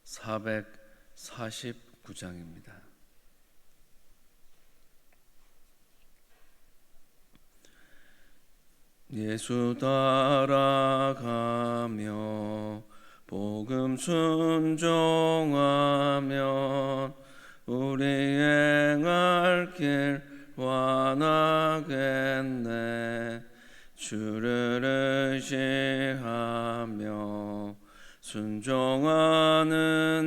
449장입니다. 예수 따라가며 복음 순종하면 우리 행할 길 완하겠네. 주를 의지하며 순종하는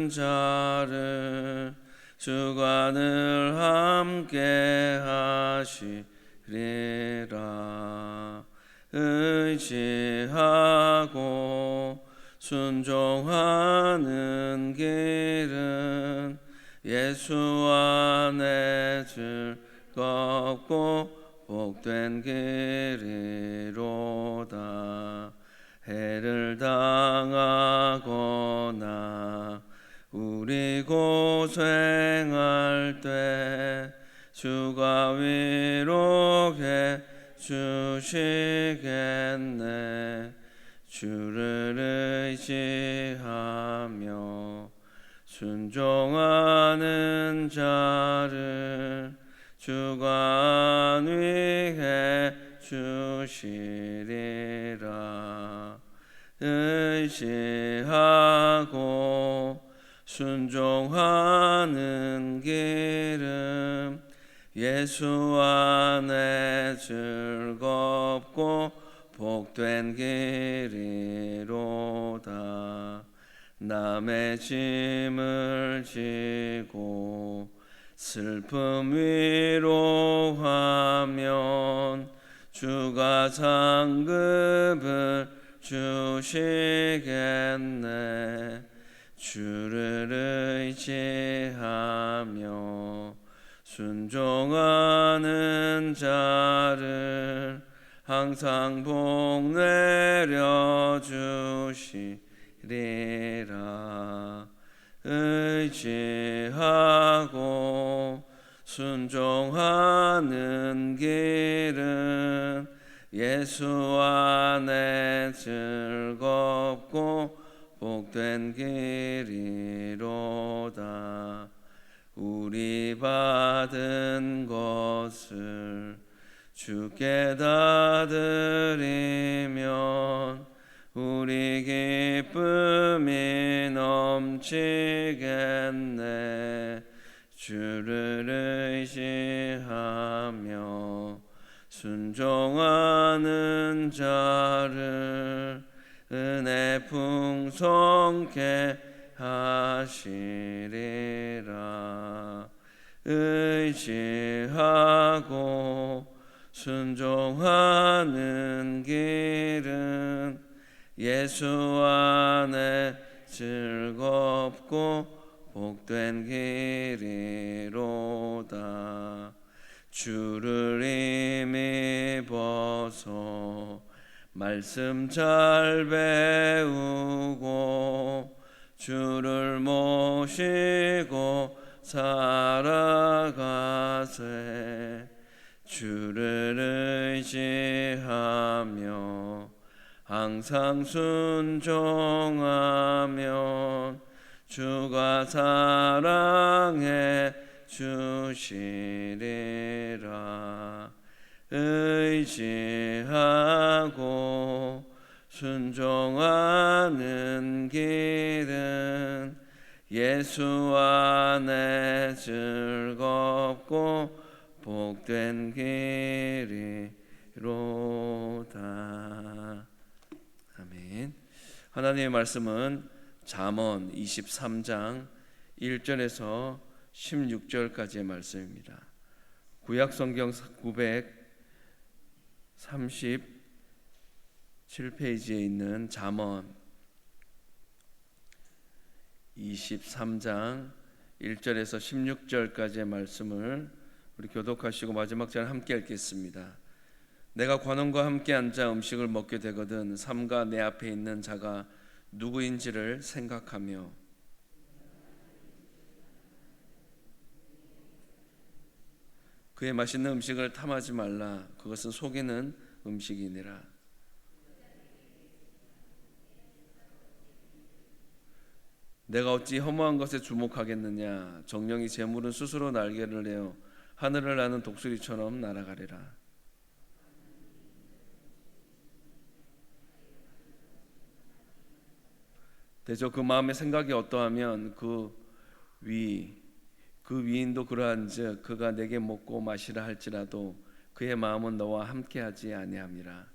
자를 주가 늘 함께 하시리라. 의지하고 순종하는 길은 예수 안에 즐겁고 복된 길이로다. 해를 당하거나 우리 고생할 때 주가 위로해 주시겠네. 주를 의지하며 순종하는 자를 주가 안위해 주시리라. 의지하고 순종하는 길은 예수 안에 즐겁고 복된 길이로다. 남의 짐을 지고 슬픔 위로하면 주가 상급을 주시겠네. 주를 의지하며 순종하는 자를 항상 복 내려 주시리라. 의지하고 순종하는 길은 예수 안에 즐겁고 복된 길이로다. 우리 받은 것을 주께 다 드리면 우리 기쁨이 넘치겠네. 주를 의지하며 순종하는 자를 은혜 풍성케 하시리라. 의지하고 순종하는 길은 예수 안에 즐겁고 복된 길이로다. 주를 힘입어서 말씀 잘 배우고 주를 모시고 살아가세. 주를 의지하며 항상 순종하면 주가 사랑해 주시리라. 의지하고 순종하는 길은 예수 안에 즐겁고 복된 길이로다. 아멘. 하나님의 말씀은 잠언 23장 1절에서 16절까지의 말씀입니다. 구약 성경 937페이지에 있는 잠언 23장 1절에서 16절까지의 말씀을 우리 교독하시고 마지막 절 함께 읽겠습니다. 내가 관원과 함께 앉아 음식을 먹게 되거든 삼가 내 앞에 있는 자가 누구인지를 생각하며 그의 맛있는 음식을 탐하지 말라. 그것은 속이는 음식이니라. 내가 어찌 허무한 것에 주목하겠느냐. 정령이 재물은 스스로 날개를 내어 하늘을 나는 독수리처럼 날아가리라. 대저 그 마음의 생각이 어떠하면 그 위인도 그러한즉 그가 내게 먹고 마시라 할지라도 그의 마음은 너와 함께하지 아니함이라.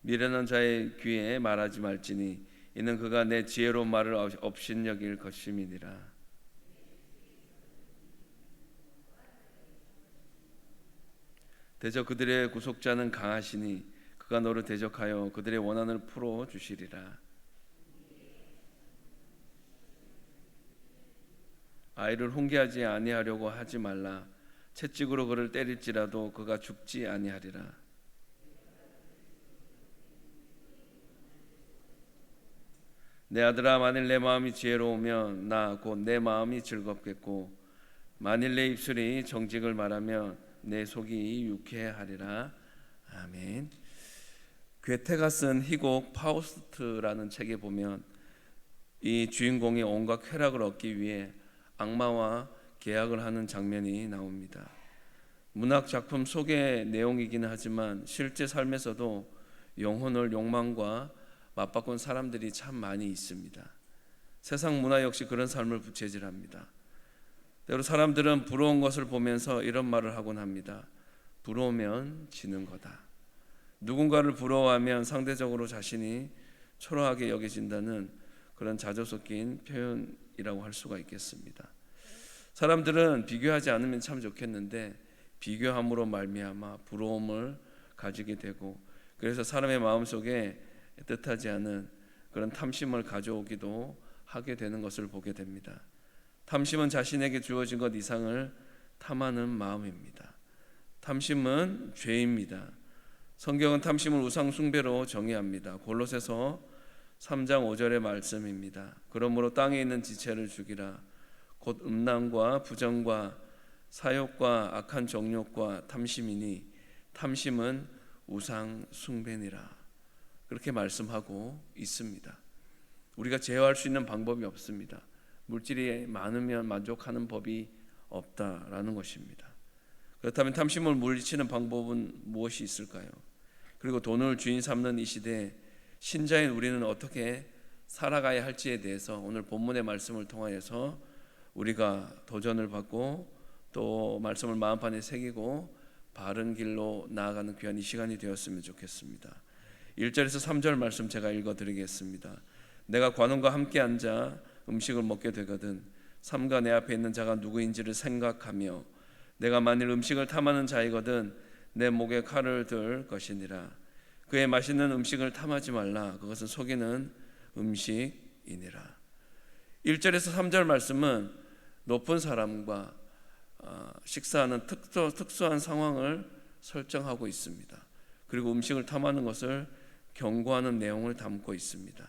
미련한 자의 귀에 말하지 말지니 이는 그가 내 지혜로운 말을 업신여길 것임이니라. 대저 그들의 구속자는 강하시니 그가 너를 대적하여 그들의 원한을 풀어 주시리라. 아이를 훈계하지 아니하려고 하지 말라. 채찍으로 그를 때릴지라도 그가 죽지 아니하리라. 내 아들아, 만일 내 마음이 지혜로우면 나 곧 내 마음이 즐겁겠고 만일 내 입술이 정직을 말하면 내 속이 유쾌하리라. 아멘. 괴테가 쓴 희곡 파우스트라는 책에 보면 이 주인공이 온갖 쾌락을 얻기 위해 악마와 계약을 하는 장면이 나옵니다. 문학 작품 속의 내용이기는 하지만 실제 삶에서도 영혼을 욕망과 맞바꾼 사람들이 참 많이 있습니다. 세상 문화 역시 그런 삶을 부채질합니다. 때로 사람들은 부러운 것을 보면서 이런 말을 하곤 합니다. 부러우면 지는 거다. 누군가를 부러워하면 상대적으로 자신이 초라하게 여겨진다는 그런 자조 섞인 표현이라고 할 수가 있겠습니다. 사람들은 비교하지 않으면 참 좋겠는데 비교함으로 말미암아 부러움을 가지게 되고 그래서 사람의 마음속에 뜻하지 않은 그런 탐심을 가져오기도 하게 되는 것을 보게 됩니다. 탐심은 자신에게 주어진 것 이상을 탐하는 마음입니다. 탐심은 죄입니다. 성경은 탐심을 우상 숭배로 정의합니다. 골로새서 3장 5절의 말씀입니다. 그러므로 땅에 있는 지체를 죽이라. 곧 음란과 부정과 사욕과 악한 정욕과 탐심이니 탐심은 우상 숭배니라. 그렇게 말씀하고 있습니다. 우리가 제어할 수 있는 방법이 없습니다. 물질이 많으면 만족하는 법이 없다라는 것입니다. 그렇다면 탐심을 물리치는 방법은 무엇이 있을까요? 그리고 돈을 주인 삼는 이 시대에 신자인 우리는 어떻게 살아가야 할지에 대해서 오늘 본문의 말씀을 통하여서 우리가 도전을 받고 또 말씀을 마음판에 새기고 바른 길로 나아가는 귀한 이 시간이 되었으면 좋겠습니다. 1절에서 3절 말씀 제가 읽어드리겠습니다. 내가 관원과 함께 앉아 음식을 먹게 되거든 삼가 내 앞에 있는 자가 누구인지를 생각하며 내가 만일 음식을 탐하는 자이거든 내 목에 칼을 들 것이니라. 그의 맛있는 음식을 탐하지 말라. 그것은 속이는 음식이니라. 1절에서 3절 말씀은 높은 사람과 식사하는 특수한 상황을 설정하고 있습니다. 그리고 음식을 탐하는 것을 경고하는 내용을 담고 있습니다.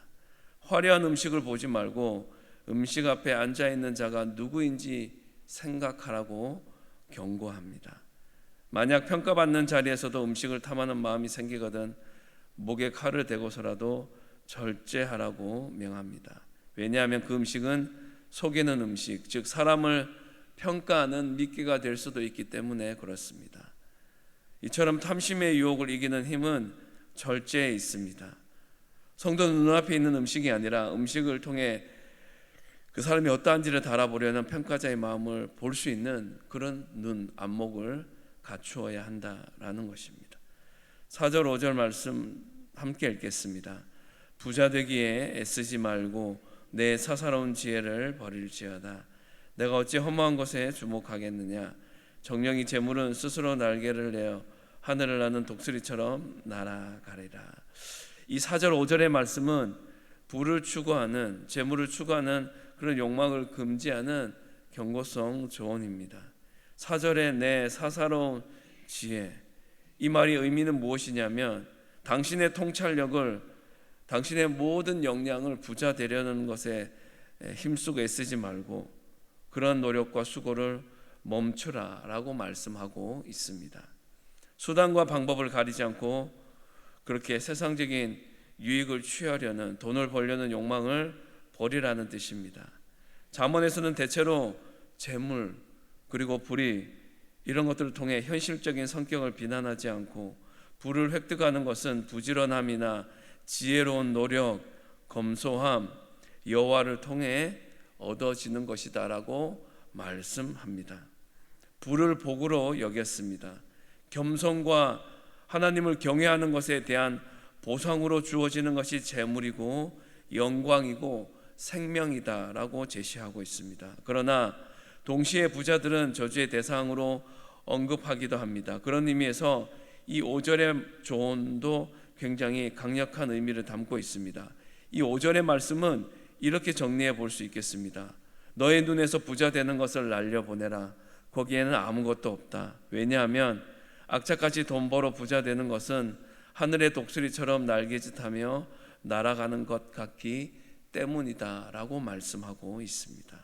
화려한 음식을 보지 말고 음식 앞에 앉아있는 자가 누구인지 생각하라고 경고합니다. 만약 평가받는 자리에서도 음식을 탐하는 마음이 생기거든 목에 칼을 대고서라도 절제하라고 명합니다. 왜냐하면 그 음식은 속이는 음식, 즉 사람을 평가하는 미끼가 될 수도 있기 때문에 그렇습니다. 이처럼 탐심의 유혹을 이기는 힘은 절제에 있습니다. 성도 눈앞에 있는 음식이 아니라 음식을 통해 그 사람이 어떠한지를 달아보려는 평가자의 마음을 볼 수 있는 그런 눈, 안목을 갖추어야 한다라는 것입니다. 4절 5절 말씀 함께 읽겠습니다. 부자 되기에 애쓰지 말고 내 사사로운 지혜를 버릴지어다. 내가 어찌 허무한 것에 주목하겠느냐. 정령이 재물은 스스로 날개를 내어 하늘을 나는 독수리처럼 날아가리라. 이 4절 5절의 말씀은 부를 추구하는, 재물을 추구하는 그런 욕망을 금지하는 경고성 조언입니다. 4절에 내 사사로운 지혜, 이 말이 의미는 무엇이냐면 당신의 통찰력을, 당신의 모든 역량을 부자 되려는 것에 힘쓰고 애쓰지 말고 그런 노력과 수고를 멈추라 라고 말씀하고 있습니다. 수단과 방법을 가리지 않고 그렇게 세상적인 유익을 취하려는, 돈을 벌려는 욕망을 버리라는 뜻입니다. 잠언에서는 대체로 재물 그리고 불의 이런 것들을 통해 현실적인 성격을 비난하지 않고, 부를 획득하는 것은 부지런함이나 지혜로운 노력, 검소함, 여호와를 통해 얻어지는 것이다 라고 말씀합니다. 부를 복으로 여겼습니다. 겸손과 하나님을 경외하는 것에 대한 보상으로 주어지는 것이 재물이고 영광이고 생명이다 라고 제시하고 있습니다. 그러나 동시에 부자들은 저주의 대상으로 언급하기도 합니다. 그런 의미에서 이 5절의 조언도 굉장히 강력한 의미를 담고 있습니다. 이 5절의 말씀은 이렇게 정리해 볼 수 있겠습니다. 너의 눈에서 부자 되는 것을 날려보내라. 거기에는 아무것도 없다. 왜냐하면 악착같이 돈 벌어 부자 되는 것은 하늘의 독수리처럼 날개짓하며 날아가는 것 같기 때문이다 라고 말씀하고 있습니다.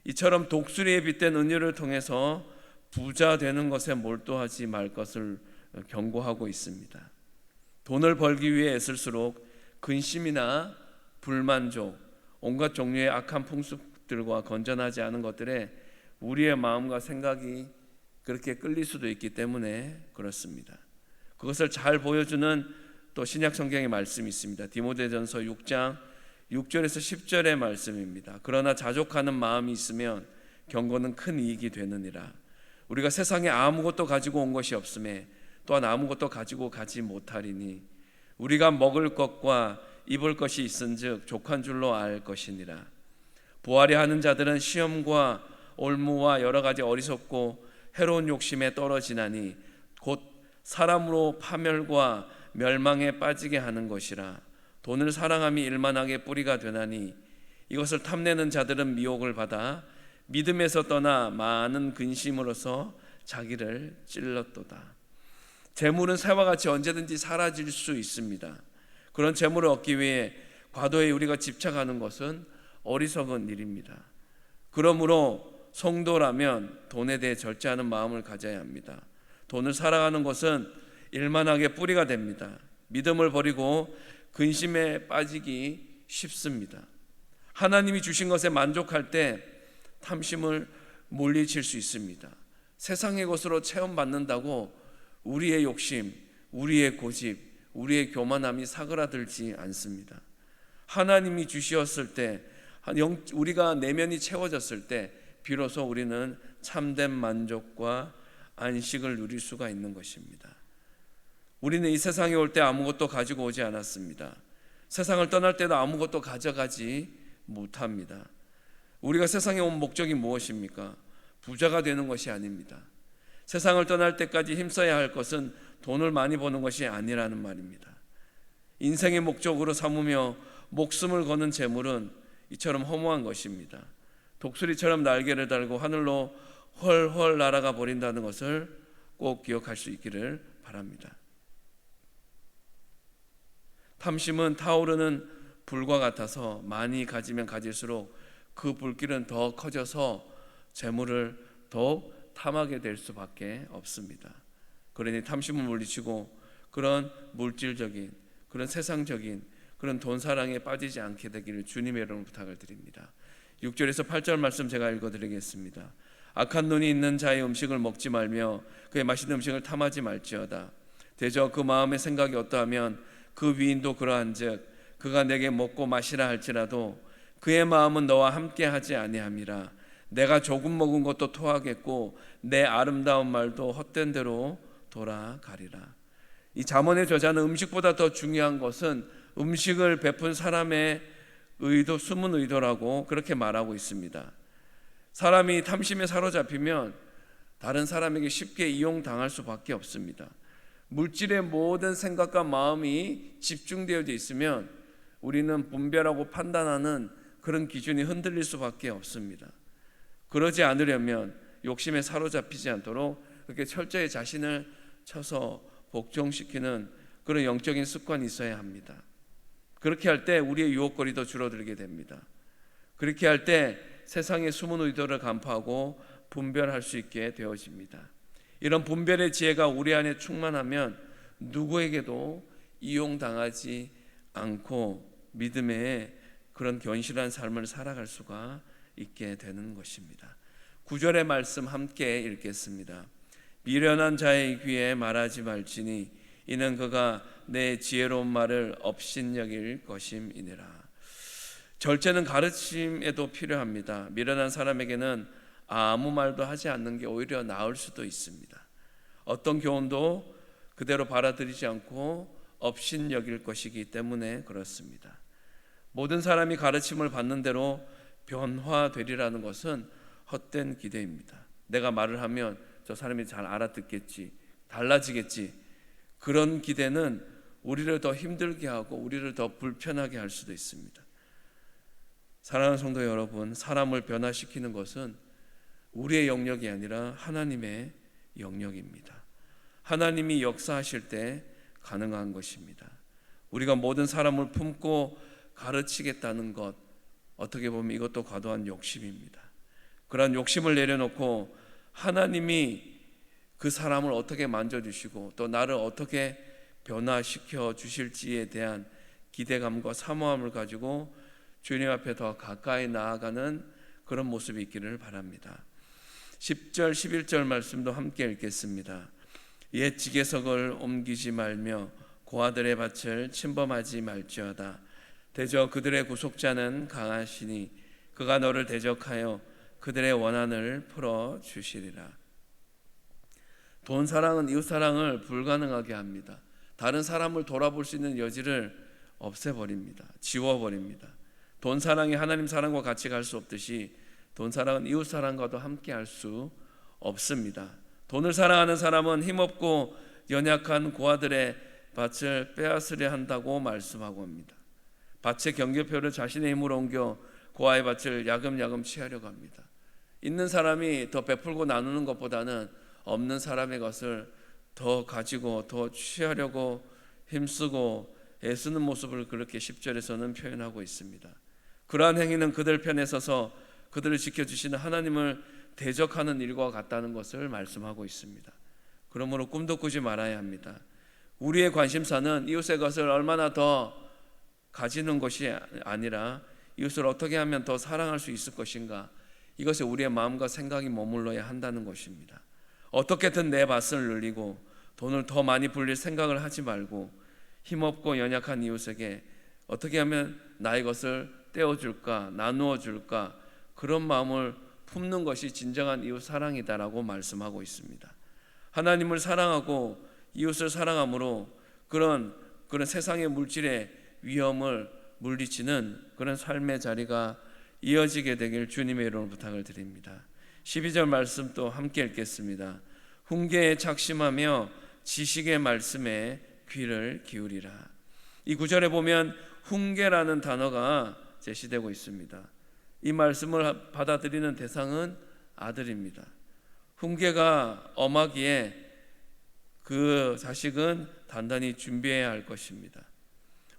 이처럼 독수리에 빗댄 은유를 통해서 부자 되는 것에 몰두하지 말 것을 경고하고 있습니다. 돈을 벌기 위해 애쓸수록 근심이나 불만족, 온갖 종류의 악한 풍습들과 건전하지 않은 것들에 우리의 마음과 생각이 그렇게 끌릴 수도 있기 때문에 그렇습니다. 그것을 잘 보여주는 또 신약 성경의 말씀이 있습니다. 디모데전서 6장 6절에서 10절의 말씀입니다. 그러나 자족하는 마음이 있으면 경고는 큰 이익이 되느니라. 우리가 세상에 아무것도 가지고 온 것이 없음에 또한 아무것도 가지고 가지 못하리니 우리가 먹을 것과 입을 것이 있은즉 족한 줄로 알 것이니라. 부하려 하는 자들은 시험과 올무와 여러 가지 어리석고 해로운 욕심에 떨어지나니 곧 사람으로 파멸과 멸망에 빠지게 하는 것이라. 돈을 사랑함이 일만하게 뿌리가 되나니 이것을 탐내는 자들은 미혹을 받아 믿음에서 떠나 많은 근심으로서 자기를 찔렀도다. 재물은 새와 같이 언제든지 사라질 수 있습니다. 그런 재물을 얻기 위해 과도히 우리가 집착하는 것은 어리석은 일입니다. 그러므로 성도라면 돈에 대해 절제하는 마음을 가져야 합니다. 돈을 사랑하는 것은 일만하게 뿌리가 됩니다. 믿음을 버리고 근심에 빠지기 쉽습니다. 하나님이 주신 것에 만족할 때 탐심을 물리칠 수 있습니다. 세상의 것으로 체험받는다고 우리의 욕심, 우리의 고집, 우리의 교만함이 사그라들지 않습니다. 하나님이 주셨을 때, 우리가 내면이 채워졌을 때 비로소 우리는 참된 만족과 안식을 누릴 수가 있는 것입니다. 우리는 이 세상에 올 때 아무것도 가지고 오지 않았습니다. 세상을 떠날 때도 아무것도 가져가지 못합니다. 우리가 세상에 온 목적이 무엇입니까? 부자가 되는 것이 아닙니다. 세상을 떠날 때까지 힘써야 할 것은 돈을 많이 버는 것이 아니라는 말입니다. 인생의 목적으로 삼으며 목숨을 거는 재물은 이처럼 허무한 것입니다. 독수리처럼 날개를 달고 하늘로 헐헐 날아가 버린다는 것을 꼭 기억할 수 있기를 바랍니다. 탐심은 타오르는 불과 같아서 많이 가지면 가질수록 그 불길은 더 커져서 재물을 더욱 탐하게 될 수밖에 없습니다. 그러니 탐심을 물리치고 그런 물질적인, 그런 세상적인 그런 돈 사랑에 빠지지 않게 되기를 주님의 이름으로 부탁을 드립니다. 6절에서 8절 말씀 제가 읽어드리겠습니다. 악한 눈이 있는 자의 음식을 먹지 말며 그의 맛있는 음식을 탐하지 말지어다. 대저 그 마음의 생각이 어떠하면 그 위인도 그러한즉 그가 내게 먹고 마시라 할지라도 그의 마음은 너와 함께하지 아니함이라. 내가 조금 먹은 것도 토하겠고 내 아름다운 말도 헛된 대로 돌아가리라. 이 잠언의 저자는 음식보다 더 중요한 것은 음식을 베푼 사람의 의도, 숨은 의도라고 그렇게 말하고 있습니다. 사람이 탐심에 사로잡히면 다른 사람에게 쉽게 이용당할 수밖에 없습니다. 물질의 모든 생각과 마음이 집중되어져 있으면 우리는 분별하고 판단하는 그런 기준이 흔들릴 수밖에 없습니다. 그러지 않으려면 욕심에 사로잡히지 않도록 그렇게 철저히 자신을 쳐서 복종시키는 그런 영적인 습관이 있어야 합니다. 그렇게 할 때 우리의 유혹거리도 줄어들게 됩니다. 그렇게 할 때 세상의 숨은 의도를 간파하고 분별할 수 있게 되어집니다. 이런 분별의 지혜가 우리 안에 충만하면 누구에게도 이용당하지 않고 믿음의 그런 견실한 삶을 살아갈 수가 있게 되는 것입니다. 9절의 말씀 함께 읽겠습니다. 미련한 자의 귀에 말하지 말지니 이는 그가 내 지혜로운 말을 업신여길 것임이니라. 절제는 가르침에도 필요합니다. 미련한 사람에게는 아무 말도 하지 않는 게 오히려 나을 수도 있습니다. 어떤 교훈도 그대로 받아들이지 않고 업신여길 것이기 때문에 그렇습니다. 모든 사람이 가르침을 받는 대로 변화되리라는 것은 헛된 기대입니다. 내가 말을 하면 저 사람이 잘 알아듣겠지, 달라지겠지, 그런 기대는 우리를 더 힘들게 하고 우리를 더 불편하게 할 수도 있습니다. 사랑하는 성도 여러분, 사람을 변화시키는 것은 우리의 영역이 아니라 하나님의 영역입니다. 하나님이 역사하실 때 가능한 것입니다. 우리가 모든 사람을 품고 가르치겠다는 것, 어떻게 보면 이것도 과도한 욕심입니다. 그러한 욕심을 내려놓고 하나님이 그 사람을 어떻게 만져주시고 또 나를 어떻게 변화시켜 주실지에 대한 기대감과 사모함을 가지고 주님 앞에 더 가까이 나아가는 그런 모습이 있기를 바랍니다. 10절 11절 말씀도 함께 읽겠습니다. 옛 지계석을 옮기지 말며 고아들의 밭을 침범하지 말지어다. 대저 그들의 구속자는 강하시니 그가 너를 대적하여 그들의 원한을 풀어주시리라. 돈 사랑은 이웃 사랑을 불가능하게 합니다. 다른 사람을 돌아볼 수 있는 여지를 없애버립니다. 지워버립니다. 돈 사랑이 하나님 사랑과 같이 갈 수 없듯이 돈 사랑은 이웃 사랑과도 함께 할 수 없습니다. 돈을 사랑하는 사람은 힘없고 연약한 고아들의 밭을 빼앗으려 한다고 말씀하고 합니다. 밭의 경계표를 자신의 힘으로 옮겨 고아의 밭을 야금야금 취하려고 합니다. 있는 사람이 더 베풀고 나누는 것보다는 없는 사람의 것을 더 가지고 더 취하려고 힘쓰고 애쓰는 모습을 그렇게 10절에서는 표현하고 있습니다. 그러한 행위는 그들 편에 서서 그들을 지켜주시는 하나님을 대적하는 일과 같다는 것을 말씀하고 있습니다. 그러므로 꿈도 꾸지 말아야 합니다. 우리의 관심사는 이웃의 것을 얼마나 더 가지는 것이 아니라 이웃을 어떻게 하면 더 사랑할 수 있을 것인가, 이것에 우리의 마음과 생각이 머물러야 한다는 것입니다. 어떻게든 내 밭을 늘리고 돈을 더 많이 불릴 생각을 하지 말고 힘없고 연약한 이웃에게 어떻게 하면 나의 것을 떼어줄까, 나누어 줄까, 그런 마음을 품는 것이 진정한 이웃 사랑이다라고 말씀하고 있습니다. 하나님을 사랑하고 이웃을 사랑함으로 그런 세상의 물질의 위험을 물리치는 그런 삶의 자리가 이어지게 되길 주님의 이름으로 부탁을 드립니다. 12절 말씀 또 함께 읽겠습니다. 훈계에 착심하며 지식의 말씀에 귀를 기울이라. 이 구절에 보면 훈계라는 단어가 제시되고 있습니다. 이 말씀을 받아들이는 대상은 아들입니다. 훈계가 엄하기에 그 자식은 단단히 준비해야 할 것입니다.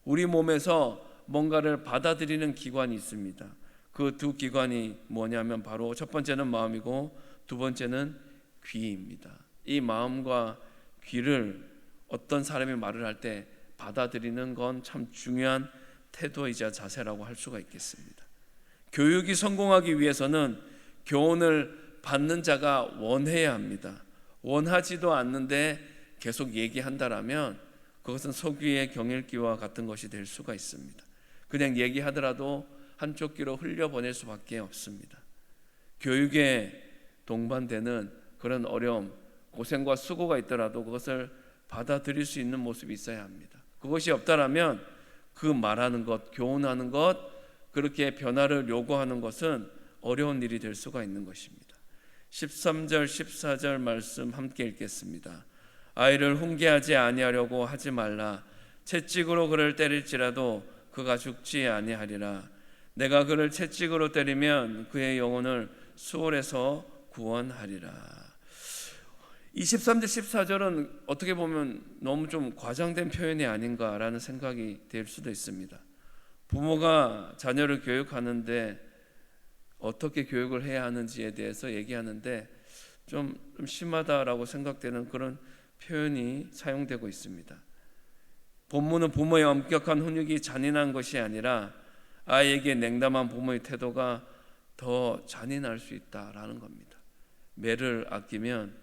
우리 몸에서 뭔가를 받아들이는 기관이 있습니다. 그 두 기관이 뭐냐면 바로 첫 번째는 마음이고 두 번째는 귀입니다. 이 마음과 귀를 어떤 사람이 말을 할 때 받아들이는 건 참 중요한 태도이자 자세라고 할 수가 있겠습니다. 교육이 성공하기 위해서는 교훈을 받는 자가 원해야 합니다. 원하지도 않는데 계속 얘기한다라면 그것은 소귀의 경일기와 같은 것이 될 수가 있습니다. 그냥 얘기하더라도 한쪽 귀로 흘려보낼 수밖에 없습니다. 교육에 동반되는 그런 어려움, 고생과 수고가 있더라도 그것을 받아들일 수 있는 모습이 있어야 합니다. 그것이 없다라면 그 말하는 것, 교훈하는 것, 그렇게 변화를 요구하는 것은 어려운 일이 될 수가 있는 것입니다. 13절 14절 말씀 함께 읽겠습니다. 아이를 훈계하지 아니하려고 하지 말라. 채찍으로 그를 때릴지라도 그가 죽지 아니하리라. 내가 그를 채찍으로 때리면 그의 영혼을 수월에서 구원하리라. 23절 14절은 어떻게 보면 너무 좀 과장된 표현이 아닌가라는 생각이 될 수도 있습니다. 부모가 자녀를 교육하는데 어떻게 교육을 해야 하는지에 대해서 얘기하는데 좀 심하다라고 생각되는 그런 표현이 사용되고 있습니다. 본문은 부모의 엄격한 훈육이 잔인한 것이 아니라 아이에게 냉담한 부모의 태도가 더 잔인할 수 있다라는 겁니다. 매를 아끼면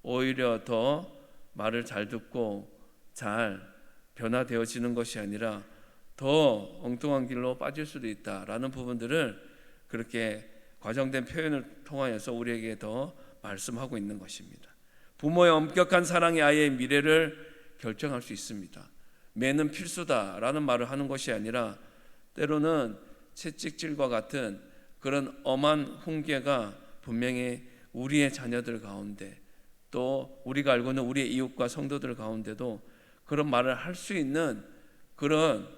오히려 더 말을 잘 듣고 잘 변화되어지는 것이 아니라 더 엉뚱한 길로 빠질 수도 있다라는 부분들을 그렇게 과정된 표현을 통하여서 우리에게 더 말씀하고 있는 것입니다. 부모의 엄격한 사랑이 아이의 미래를 결정할 수 있습니다. 매는 필수다라는 말을 하는 것이 아니라 때로는 채찍질과 같은 그런 엄한 훈계가 분명히 우리의 자녀들 가운데 또 우리가 알고 있는 우리의 이웃과 성도들 가운데도 그런 말을 할 수 있는 그런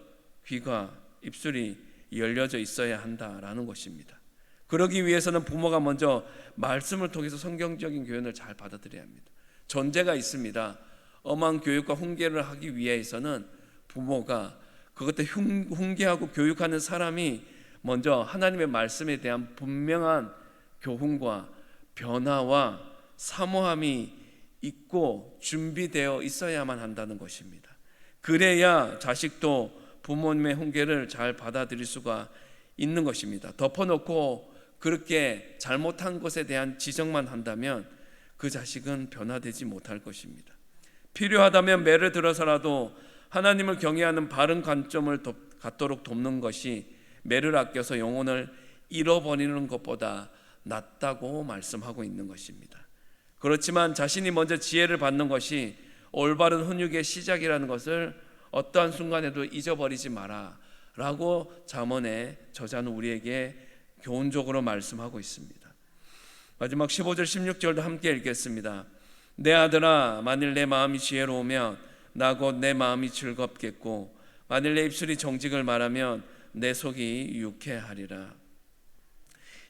귀가 입술이 열려져 있어야 한다라는 것입니다. 그러기 위해서는 부모가 먼저 말씀을 통해서 성경적인 교훈을 잘 받아들여야 합니다. 전제가 있습니다. 엄한 교육과 훈계를 하기 위해서는 부모가 그것들 훈계하고 교육하는 사람이 먼저 하나님의 말씀에 대한 분명한 교훈과 변화와 사모함이 있고 준비되어 있어야만 한다는 것입니다. 그래야 자식도 부모님의 훈계를 잘 받아들일 수가 있는 것입니다. 덮어놓고 그렇게 잘못한 것에 대한 지적만 한다면 그 자식은 변화되지 못할 것입니다. 필요하다면 매를 들어서라도 하나님을 경외하는 바른 관점을 갖도록 돕는 것이 매를 아껴서 영혼을 잃어버리는 것보다 낫다고 말씀하고 있는 것입니다. 그렇지만 자신이 먼저 지혜를 받는 것이 올바른 훈육의 시작이라는 것을 어떠한 순간에도 잊어버리지 마라 라고 잠언의 저자는 우리에게 교훈적으로 말씀하고 있습니다. 마지막 15절 16절도 함께 읽겠습니다. 내 아들아, 만일 내 마음이 지혜로우면 나 곧 내 마음이 즐겁겠고 만일 내 입술이 정직을 말하면 내 속이 유쾌하리라.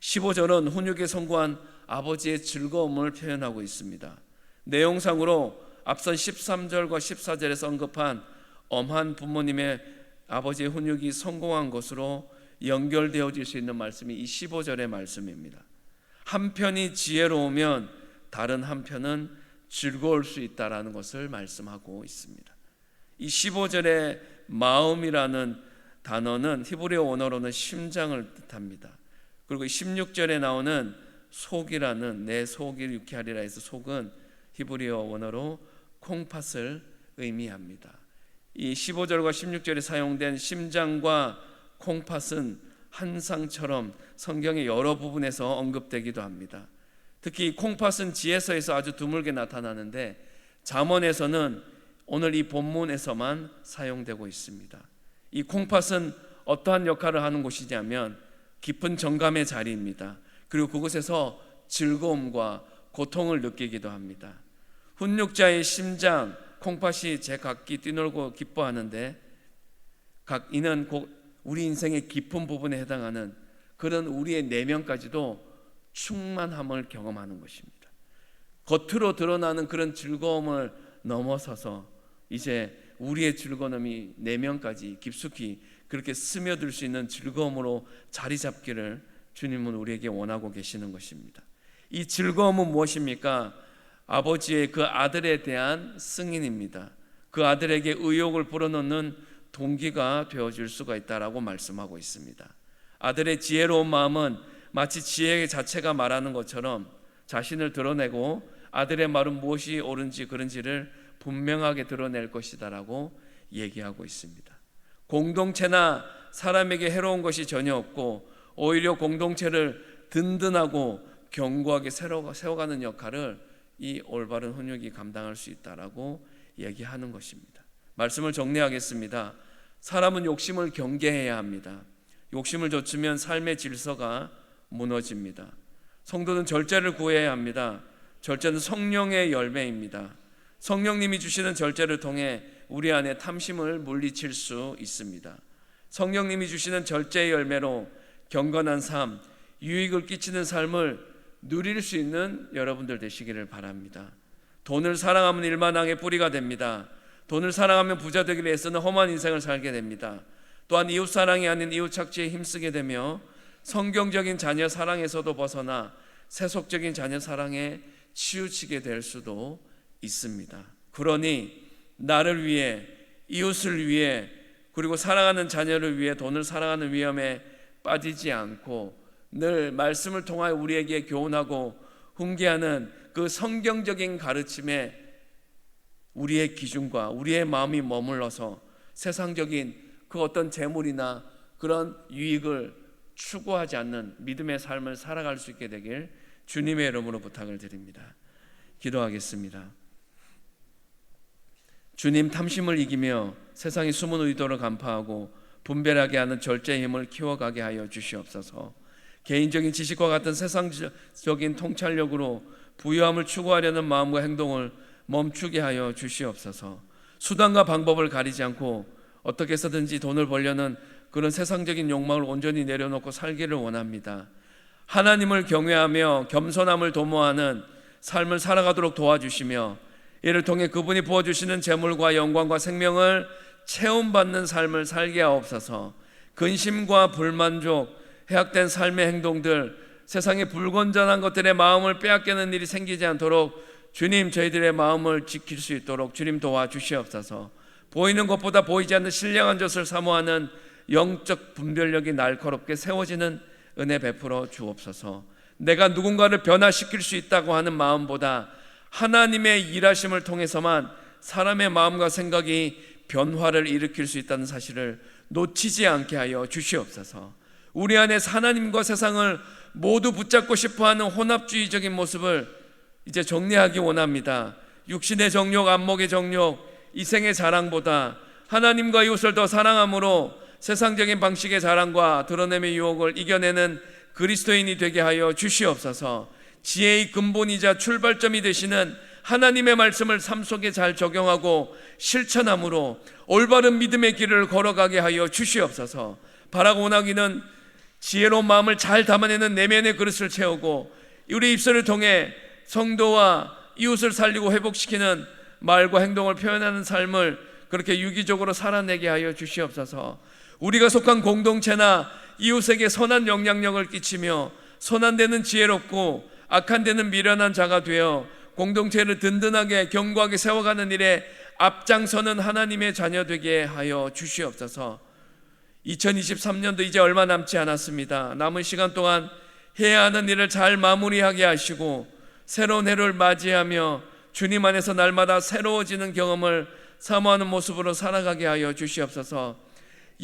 15절은 훈육에 성공한 아버지의 즐거움을 표현하고 있습니다. 내용상으로 앞선 13절과 14절에서 언급한 엄한 부모님의 아버지의 훈육이 성공한 것으로 연결되어질 수 있는 말씀이 이 15절의 말씀입니다. 한편이 지혜로우면 다른 한편은 즐거울 수 있다라는 것을 말씀하고 있습니다. 이 15절의 마음이라는 단어는 히브리어 원어로는 심장을 뜻합니다. 그리고 16절에 나오는 속이라는 내 속이 유쾌하리라 해서 속은 히브리어 원어로 콩팥을 의미합니다. 이 15절과 16절에 사용된 심장과 콩팥은 한상처럼 성경의 여러 부분에서 언급되기도 합니다. 특히 콩팥은 지혜서에서 아주 드물게 나타나는데 잠언에서는 오늘 이 본문에서만 사용되고 있습니다. 이 콩팥은 어떠한 역할을 하는 곳이냐면 깊은 정감의 자리입니다. 그리고 그곳에서 즐거움과 고통을 느끼기도 합니다. 훈육자의 심장, 콩팥이 제각기 뛰놀고 기뻐하는데 이는 우리 인생의 깊은 부분에 해당하는 그런 우리의 내면까지도 충만함을 경험하는 것입니다. 겉으로 드러나는 그런 즐거움을 넘어서서 이제 우리의 즐거움이 내면까지 깊숙이 그렇게 스며들 수 있는 즐거움으로 자리 잡기를 주님은 우리에게 원하고 계시는 것입니다. 이 즐거움은 무엇입니까? 아버지의 그 아들에 대한 승인입니다. 그 아들에게 의욕을 불어넣는 동기가 되어줄 수가 있다라고 말씀하고 있습니다. 아들의 지혜로운 마음은 마치 지혜 자체가 말하는 것처럼 자신을 드러내고 아들의 말은 무엇이 옳은지 그른지를 분명하게 드러낼 것이다라고 얘기하고 있습니다. 공동체나 사람에게 해로운 것이 전혀 없고 오히려 공동체를 든든하고 견고하게 세워가는 역할을 이 올바른 훈육이 감당할 수 있다라고 얘기하는 것입니다. 말씀을 정리하겠습니다. 사람은 욕심을 경계해야 합니다. 욕심을 좇으면 삶의 질서가 무너집니다. 성도는 절제를 구해야 합니다. 절제는 성령의 열매입니다. 성령님이 주시는 절제를 통해 우리 안에 탐심을 물리칠 수 있습니다. 성령님이 주시는 절제의 열매로 경건한 삶, 유익을 끼치는 삶을 누릴 수 있는 여러분들 되시기를 바랍니다. 돈을 사랑하면 일만항의 뿌리가 됩니다. 돈을 사랑하면 부자 되기 위해서는 험한 인생을 살게 됩니다. 또한 이웃사랑이 아닌 이웃착취에 힘쓰게 되며 성경적인 자녀 사랑에서도 벗어나 세속적인 자녀 사랑에 치우치게 될 수도 있습니다. 그러니 나를 위해 이웃을 위해 그리고 사랑하는 자녀를 위해 돈을 사랑하는 위험에 빠지지 않고 늘 말씀을 통하여 우리에게 교훈하고 훈계하는 그 성경적인 가르침에 우리의 기준과 우리의 마음이 머물러서 세상적인 그 어떤 재물이나 그런 유익을 추구하지 않는 믿음의 삶을 살아갈 수 있게 되길 주님의 이름으로 부탁을 드립니다. 기도하겠습니다. 주님, 탐심을 이기며 세상의 숨은 의도를 간파하고 분별하게 하는 절제의 힘을 키워가게 하여 주시옵소서. 개인적인 지식과 같은 세상적인 통찰력으로 부유함을 추구하려는 마음과 행동을 멈추게 하여 주시옵소서. 수단과 방법을 가리지 않고 어떻게 해서든지 돈을 벌려는 그런 세상적인 욕망을 온전히 내려놓고 살기를 원합니다. 하나님을 경외하며 겸손함을 도모하는 삶을 살아가도록 도와주시며 이를 통해 그분이 부어주시는 재물과 영광과 생명을 체험받는 삶을 살게 하옵소서. 근심과 불만족, 해악된 삶의 행동들, 세상의 불건전한 것들의 마음을 빼앗기는 일이 생기지 않도록 주님, 저희들의 마음을 지킬 수 있도록 주님 도와주시옵소서. 보이는 것보다 보이지 않는 신령한 것을 사모하는 영적 분별력이 날카롭게 세워지는 은혜 베풀어 주옵소서. 내가 누군가를 변화시킬 수 있다고 하는 마음보다 하나님의 일하심을 통해서만 사람의 마음과 생각이 변화를 일으킬 수 있다는 사실을 놓치지 않게 하여 주시옵소서. 우리 안에 하나님과 세상을 모두 붙잡고 싶어하는 혼합주의적인 모습을 이제 정리하기 원합니다. 육신의 정욕, 안목의 정욕, 이생의 자랑보다 하나님과 이웃을 더 사랑함으로 세상적인 방식의 자랑과 드러냄의 유혹을 이겨내는 그리스도인이 되게 하여 주시옵소서. 지혜의 근본이자 출발점이 되시는 하나님의 말씀을 삶 속에 잘 적용하고 실천함으로 올바른 믿음의 길을 걸어가게 하여 주시옵소서. 바라고 원하기는 지혜로운 마음을 잘 담아내는 내면의 그릇을 채우고 우리 입술을 통해 성도와 이웃을 살리고 회복시키는 말과 행동을 표현하는 삶을 그렇게 유기적으로 살아내게 하여 주시옵소서. 우리가 속한 공동체나 이웃에게 선한 영향력을 끼치며 선한 데는 지혜롭고 악한 데는 미련한 자가 되어 공동체를 든든하게 견고하게 세워가는 일에 앞장서는 하나님의 자녀 되게 하여 주시옵소서. 2023년도 이제 얼마 남지 않았습니다. 남은 시간 동안 해야 하는 일을 잘 마무리하게 하시고 새로운 해를 맞이하며 주님 안에서 날마다 새로워지는 경험을 사모하는 모습으로 살아가게 하여 주시옵소서.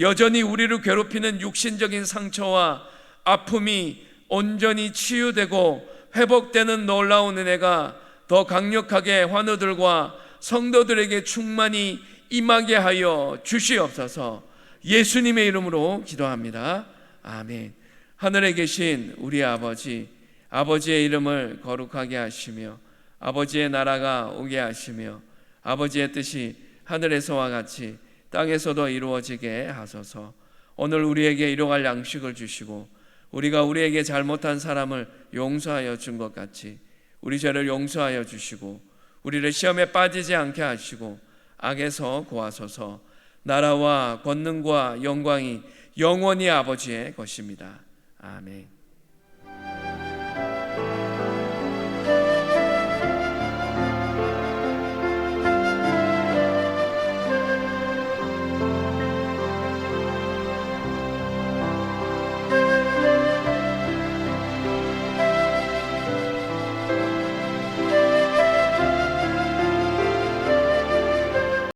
여전히 우리를 괴롭히는 육신적인 상처와 아픔이 온전히 치유되고 회복되는 놀라운 은혜가 더 강력하게 환우들과 성도들에게 충만히 임하게 하여 주시옵소서. 예수님의 이름으로 기도합니다. 아멘. 하늘에 계신 우리 아버지, 아버지의 이름을 거룩하게 하시며 아버지의 나라가 오게 하시며 아버지의 뜻이 하늘에서와 같이 땅에서도 이루어지게 하소서. 오늘 우리에게 일용할 양식을 주시고 우리가 우리에게 잘못한 사람을 용서하여 준 것 같이 우리 죄를 용서하여 주시고 우리를 시험에 빠지지 않게 하시고 악에서 구하소서. 나라와 권능과 영광이 영원히 아버지의 것입니다. 아멘.